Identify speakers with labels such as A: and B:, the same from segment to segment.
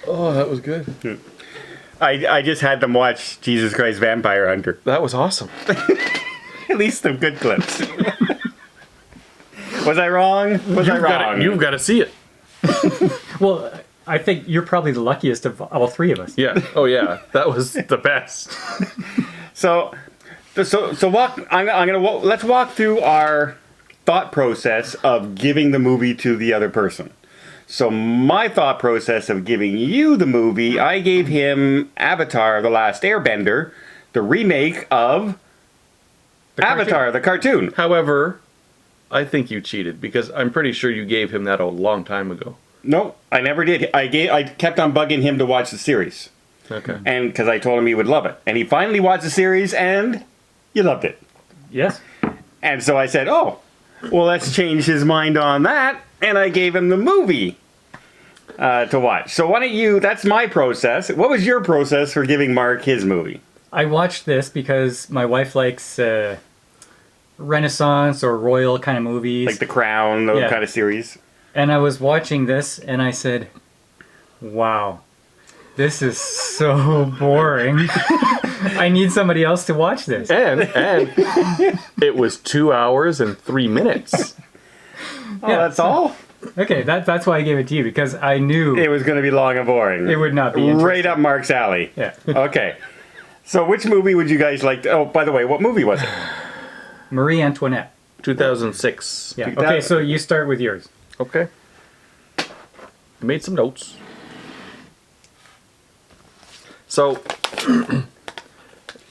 A: Oh, that was good.
B: I just had them watch Jesus Christ Vampire Hunter.
A: That was awesome.
B: At least some good clips. Was I wrong? Was I wrong?
A: You've got to see it.
C: Well, I think you're probably the luckiest of all three of us.
A: Yeah. Oh, yeah. That was the best.
B: So walk. Let's walk through our thought process of giving the movie to the other person. So my thought process of giving you the movie, I gave him Avatar: The Last Airbender, the remake of Avatar, the cartoon.
A: However, I think you cheated because I'm pretty sure you gave him that a long time ago.
B: No, I never did. I kept on bugging him to watch the series.
A: Okay.
B: And because I told him he would love it. And he finally watched the series and you loved it.
C: Yes.
B: And so I said, oh, well, let's change his mind on that. And I gave him the movie to watch. So why don't you, that's my process. What was your process for giving Mark his movie?
C: I watched this because my wife likes Renaissance or royal kind of movies.
B: Like The Crown, those kind of series.
C: And I was watching this and I said, wow, this is so boring. I need somebody else to watch this.
A: And it was 2 hours and 3 minutes.
B: Oh, that's all?
C: Okay, that's why I gave it to you, because I knew
B: it was going to be long and boring.
C: It would not be interesting.
B: Right up Mark's alley.
C: Yeah.
B: Okay. So which movie would you guys like to... Oh, by the way, what movie was it?
C: Marie Antoinette.
A: 2006.
C: Yeah. Okay, so you start with yours.
A: Okay. I made some notes. So...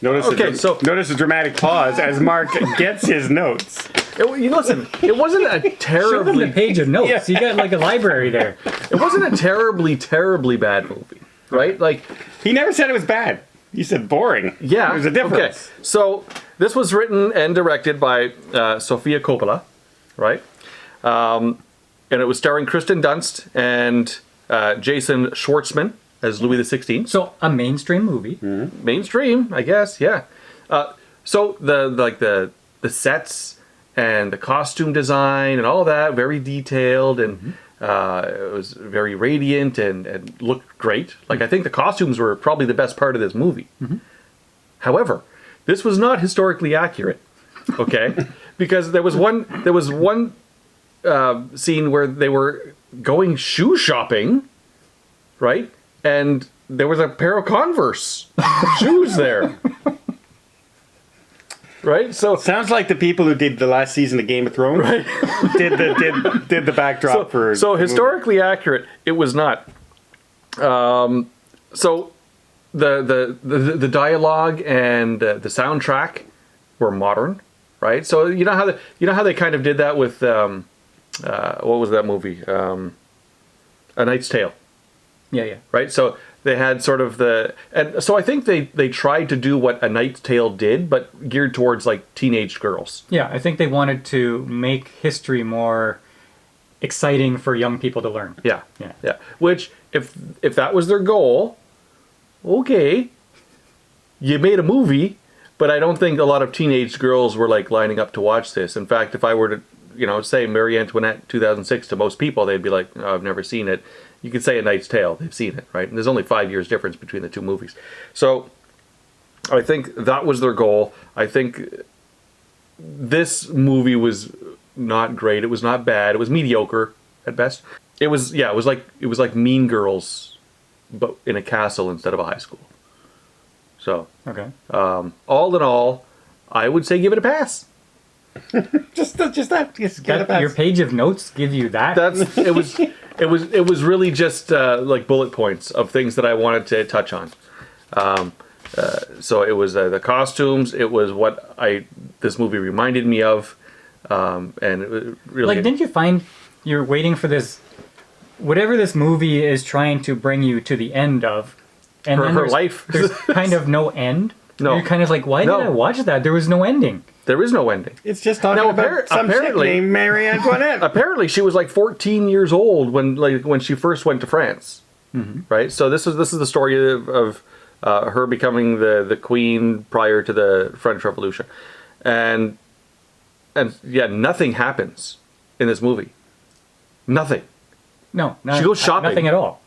B: Notice the dramatic pause as Mark gets his notes.
A: Listen, it wasn't a terribly...
C: Show them the page of notes. Yeah. You got like a library there.
A: It wasn't a terribly bad movie, right? Like,
B: he never said it was bad. He said boring.
A: Yeah.
B: There's a difference.
A: Okay. So this was written and directed by Sofia Coppola, right? And it was starring Kirsten Dunst and Jason Schwartzman as Louis XVI.
C: So a mainstream movie.
A: Mm-hmm. Mainstream, I guess. Yeah. So the sets and the costume design and all that, very detailed, and it was very radiant and looked great. Like, I think the costumes were probably the best part of this movie. Mm-hmm. However, this was not historically accurate, okay? Because there was one scene where they were going shoe shopping, right? And there was a pair of Converse shoes there. Right, so
B: sounds like the people who did the last season of Game of Thrones did the backdrop for.
A: So historically accurate, it was not. So the dialogue and the soundtrack were modern, right? So you know how they kind of did that with what was that movie? A Knight's Tale.
C: Yeah.
A: Right, so. They had sort of and so I think they tried to do what A Knight's Tale did, but geared towards like teenage girls.
C: Yeah, I think they wanted to make history more exciting for young people to learn.
A: Yeah. Which, if that was their goal, okay, you made a movie, but I don't think a lot of teenage girls were like lining up to watch this. In fact, if I were to, say Marie Antoinette 2006 to most people, they'd be like, oh, I've never seen it. You could say A Knight's Tale. They've seen it, right? And there's only 5 years difference between the two movies. So I think that was their goal. I think this movie was not great. It was not bad. It was mediocre at best. It was like Mean Girls, but in a castle instead of a high school. So
C: okay.
A: All in all, I would say give it a pass.
B: just get a pass.
A: Your page of notes give you that. It was really just like bullet points of things that I wanted to touch on. So it was the costumes. It was what this movie reminded me of, and it really.
C: Like, didn't you find you're waiting for this, whatever this movie is trying to bring you to the end of, and
A: her life.
C: There's kind of no end.
A: No,
C: you're kind of like, why did I watch that? There was no ending.
A: There is no ending.
B: It's just talking about some chick named Marie Antoinette.
A: Apparently, she was like 14 years old when she first went to France, right? So this is the story of her becoming the queen prior to the French Revolution, and yeah, nothing happens in this movie. Nothing.
C: No,
A: she goes shopping.
C: Nothing at all.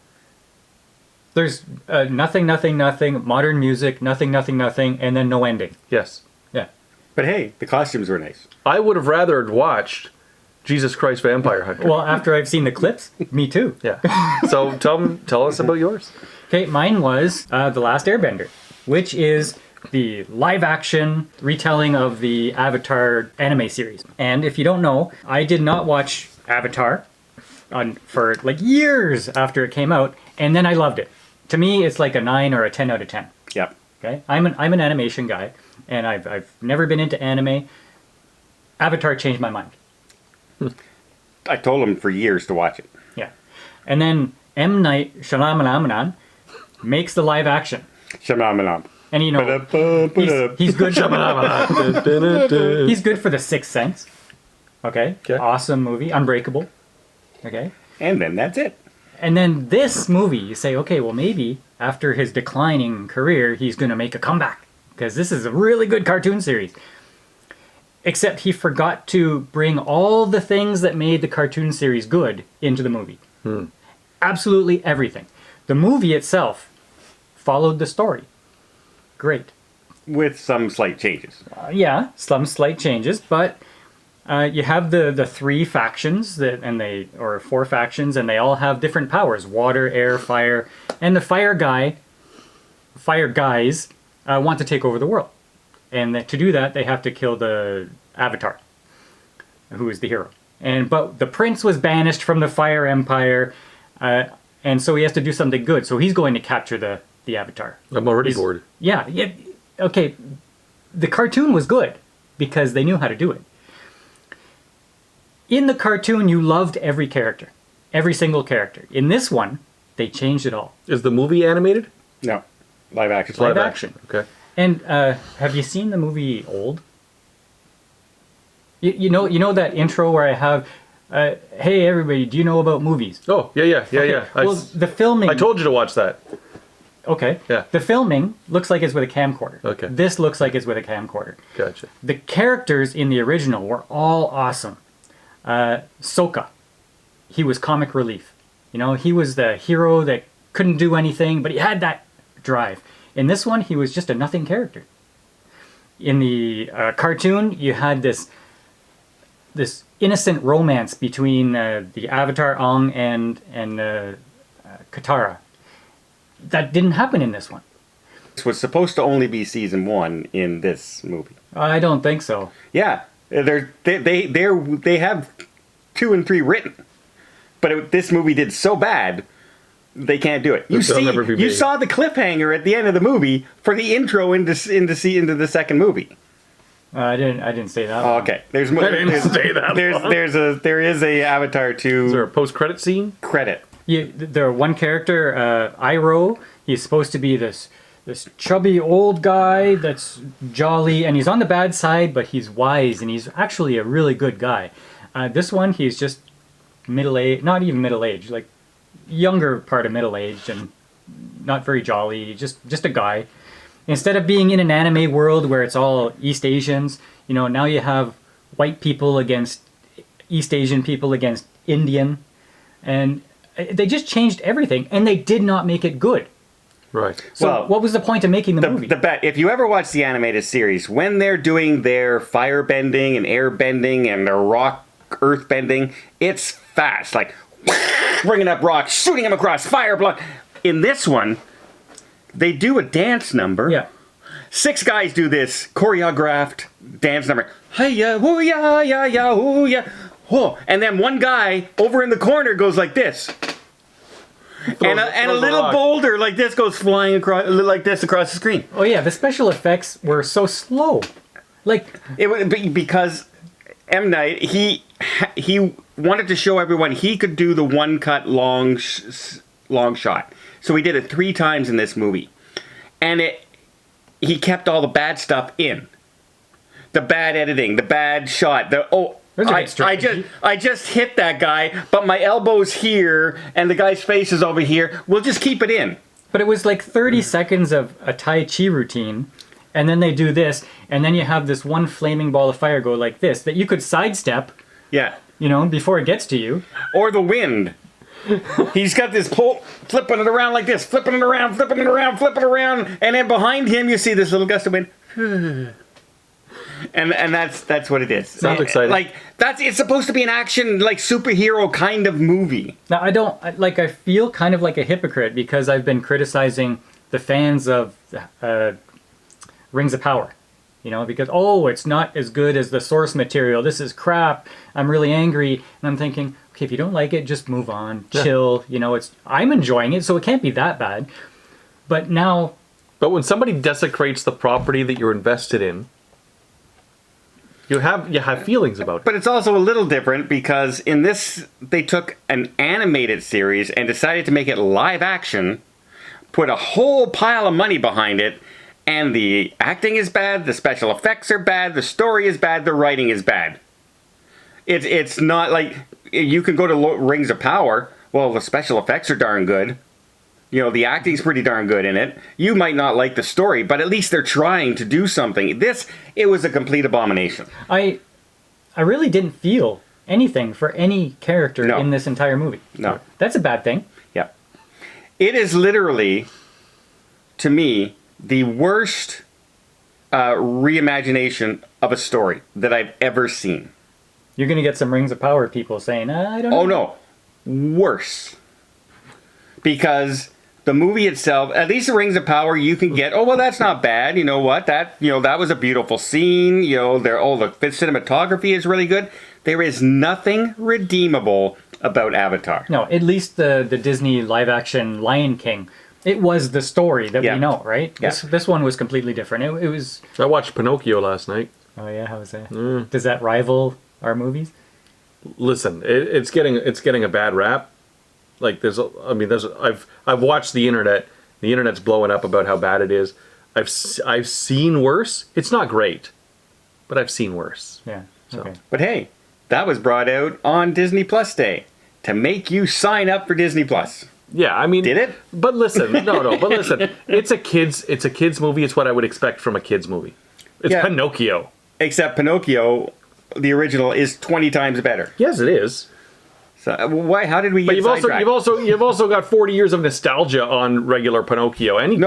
C: There's nothing, nothing, nothing, modern music, nothing, nothing, nothing, and then no ending.
A: Yes.
C: Yeah.
B: But hey, the costumes were nice.
A: I would have rather watched Jesus Christ Vampire Hunter.
C: Well, after I've seen the clips, me too.
A: Yeah. So tell us about yours.
C: Okay, mine was The Last Airbender, which is the live-action retelling of the Avatar anime series. And if you don't know, I did not watch Avatar for like years after it came out, and then I loved it. To me, it's like a 9 or a 10 out of 10.
B: Yep.
C: Okay, I'm an animation guy, and I've never been into anime. Avatar changed my mind.
B: I told him for years to watch it.
C: Yeah, and then M Night Shayamalan makes the live action,
B: Shamamanam.
C: and you know he's good. He's good for The Sixth Sense. Okay, awesome movie, Unbreakable. Okay,
B: And then that's it.
C: and then this movie, you say, okay, well maybe after his declining career, he's going to make a comeback because this is a really good cartoon series. Except he forgot to bring all the things that made the cartoon series good into the movie. Absolutely everything. The movie itself followed the story. Great.
B: With some slight changes.
C: Yeah, some slight changes, but you have the three factions or four factions, and they all have different powers: water, air, fire. And the fire guys want to take over the world. And to do that, they have to kill the Avatar, who is the hero. But the prince was banished from the Fire Empire, and so he has to do something good. So he's going to capture the Avatar.
A: I'm already bored.
C: Yeah. Okay. The cartoon was good because they knew how to do it. In the cartoon, you loved every character, every single character. In this one, they changed it all.
A: Is the movie animated?
B: No. Live action.
C: Live action.
A: Okay.
C: And have you seen the movie Old? You know that intro where I have, hey everybody, do you know about movies?
A: Oh, yeah.
C: Well, the filming.
A: I told you to watch that.
C: Okay.
A: Yeah.
C: The filming looks like it's with a camcorder.
A: Okay.
C: This looks like it's with a camcorder.
A: Gotcha.
C: The characters in the original were all awesome. Sokka, he was comic relief. He was the hero that couldn't do anything, but he had that drive. In this one, he was just a nothing character. In the cartoon, you had this innocent romance between the Avatar Aang and Katara. That didn't happen in this one.
B: This was supposed to only be season 1 in this movie.
C: I don't think so.
B: Yeah. They have 2 and 3 written. But this movie did so bad, they can't do it. You saw the cliffhanger at the end of the movie for the intro into the second movie.
C: I didn't say that.
B: Oh, okay. There is a Avatar 2.
A: Is there a post-credit scene?
B: Credit.
C: There one character, Iroh. He's supposed to be this chubby old guy that's jolly, and he's on the bad side, but he's wise, and he's actually a really good guy. This one, he's just middle-aged, not even middle-aged, like younger part of middle-aged, and not very jolly, just a guy. Instead of being in an anime world where it's all East Asians, now you have white people against East Asian people against Indian, and they just changed everything, and they did not make it good.
A: Right.
C: So what was the point of making the movie?
B: If you ever watch the animated series, when they're doing their fire bending and air bending and their rock earth bending, it's fast, like bringing up rocks, shooting them across, fire block. In this one, they do a dance number.
C: Yeah.
B: 6 guys do this choreographed dance number. Hi-ya, hoo-ya, ya-ya, hoo-ya. Oh. And then one guy over in the corner goes like this. And a little boulder like this goes flying across the screen.
C: Oh yeah, the special effects were so slow.
B: Because M. Night, he wanted to show everyone he could do the one cut long shot. So he did it 3 times in this movie. And he kept all the bad stuff in. The bad editing, the bad shot, I just hit that guy, but my elbow's here and the guy's face is over here. We'll just keep it in.
C: But it was like 30 seconds of a Tai Chi routine, and then they do this, and then you have this one flaming ball of fire go like this that you could sidestep.
B: Yeah.
C: Before it gets to you.
B: Or the wind. He's got this pole, flipping it around like this, flipping it around, flipping it around, flipping it around, and then behind him you see this little gust of wind. And that's what it is.
A: Sounds exciting.
B: Like it's supposed to be an action, like superhero kind of movie.
C: Now, I feel kind of like a hypocrite because I've been criticizing the fans of Rings of Power. You know, because, it's not as good as the source material. This is crap. I'm really angry. And I'm thinking, okay, if you don't like it, just move on. Chill. You know, I'm enjoying it, so it can't be that bad. But now...
A: But when somebody desecrates the property that you're invested in, you have feelings about it.
B: But it's also a little different because in this, they took an animated series and decided to make it live action, put a whole pile of money behind it, and the acting is bad, the special effects are bad, the story is bad, the writing is bad. It's not like you can go to Rings of Power. Well, the special effects are darn good. You know, the acting's pretty darn good in it. You might not like the story, but at least they're trying to do something. It was a complete abomination.
C: I really didn't feel anything for any character in this entire movie.
B: No.
C: That's a bad thing.
B: Yeah. It is literally, to me, the worst reimagination of a story that I've ever seen.
C: You're going to get some Rings of Power people saying, I don't know.
B: Oh, no. Worse. Because the movie itself, at least the Rings of Power, you can get, that's not bad. You know what? That was a beautiful scene. You know, the cinematography is really good. There is nothing redeemable about Avatar.
C: No, at least the Disney live-action Lion King. It was the story that we know, right?
B: Yeah.
C: This one was completely different. It was...
A: I watched Pinocchio last night.
C: Oh, yeah? How was that? Does that rival our movies?
A: Listen, it's getting a bad rap. Like I've watched the internet. The internet's blowing up about how bad it is. I've seen worse. It's not great, but I've seen worse.
C: Yeah. Okay.
B: But hey, that was brought out on Disney Plus Day to make you sign up for Disney Plus.
A: Yeah, I mean,
B: did it?
A: But listen, but listen, it's a kids movie. It's what I would expect from a kids movie. It's Pinocchio.
B: Except Pinocchio, the original, is 20 times better.
A: Yes, it is.
B: So why? How did we get sidetracked?
A: You've also got 40 years of nostalgia on regular Pinocchio. Any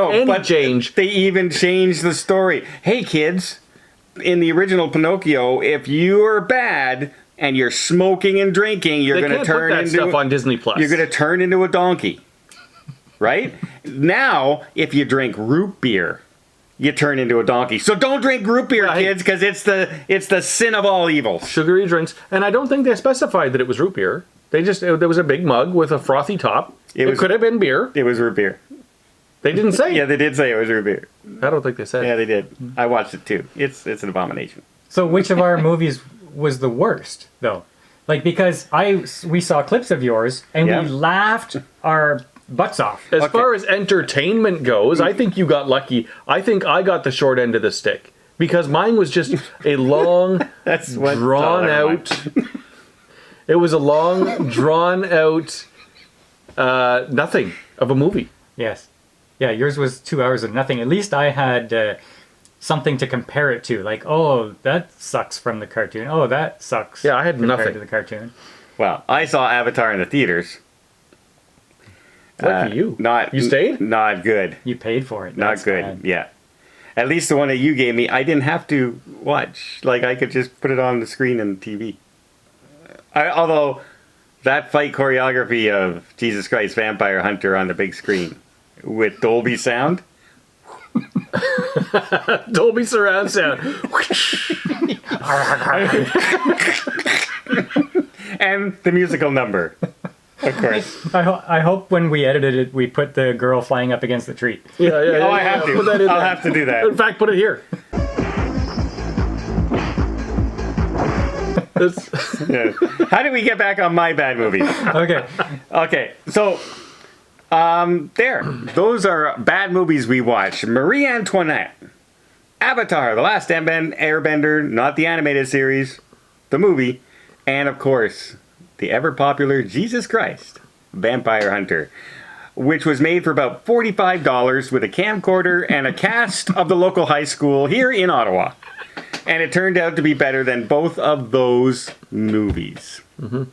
A: change?
B: They even changed the story. Hey kids, in the original Pinocchio, if you're bad and you're smoking and drinking, you're going to turn into
A: stuff on Disney Plus.
B: You're going to turn into a donkey, right? Now, if you drink root beer, you turn into a donkey. So don't drink root beer, kids, because it's the sin of all evils.
A: Sugary drinks, and I don't think they specified that it was root beer. There was a big mug with a frothy top. It could have been beer.
B: It was root beer.
A: They didn't say.
B: Yeah, they did say it was root beer.
A: I don't think they said.
B: Yeah, they did. I watched it too. It's an abomination.
C: So which of our movies was the worst, though? Like, because we saw clips of yours, and we laughed our butts off.
A: As far as entertainment goes, I think you got lucky. I think I got the short end of the stick. Because mine was just a long, drawn out... It was a long, drawn out nothing of a movie.
C: Yes. Yeah, yours was 2 hours of nothing. At least I had something to compare it to. Like, that sucks from the cartoon. Oh, that sucks.
A: Yeah, I had
C: compared
A: nothing
C: to the cartoon.
B: Well, I saw Avatar in the theaters.
A: Lucky you. You stayed?
B: Not good.
C: You paid for it.
B: Not good. Bad. Yeah. At least the one that you gave me, I didn't have to watch. Like, I could just put it on the screen and TV. Although, that fight choreography of Jesus Christ Vampire Hunter on the big screen with Dolby sound.
A: Dolby surround sound.
B: And the musical number. Of course.
C: I hope when we edited it, we put the girl flying up against the tree.
A: Yeah.
B: I have to.
A: Put that in
B: I'll
A: there.
B: have to do that.
A: In fact, put it here.
B: Yeah. How did we get back on my bad movies? Okay. So, those are bad movies we watched. Marie Antoinette, Avatar, The Last Airbender, not the animated series, the movie, and of course, the ever-popular Jesus Christ Vampire Hunter, which was made for about $45 with a camcorder and a cast of the local high school here in Ottawa. And it turned out to be better than both of those movies.
A: Mm-hmm.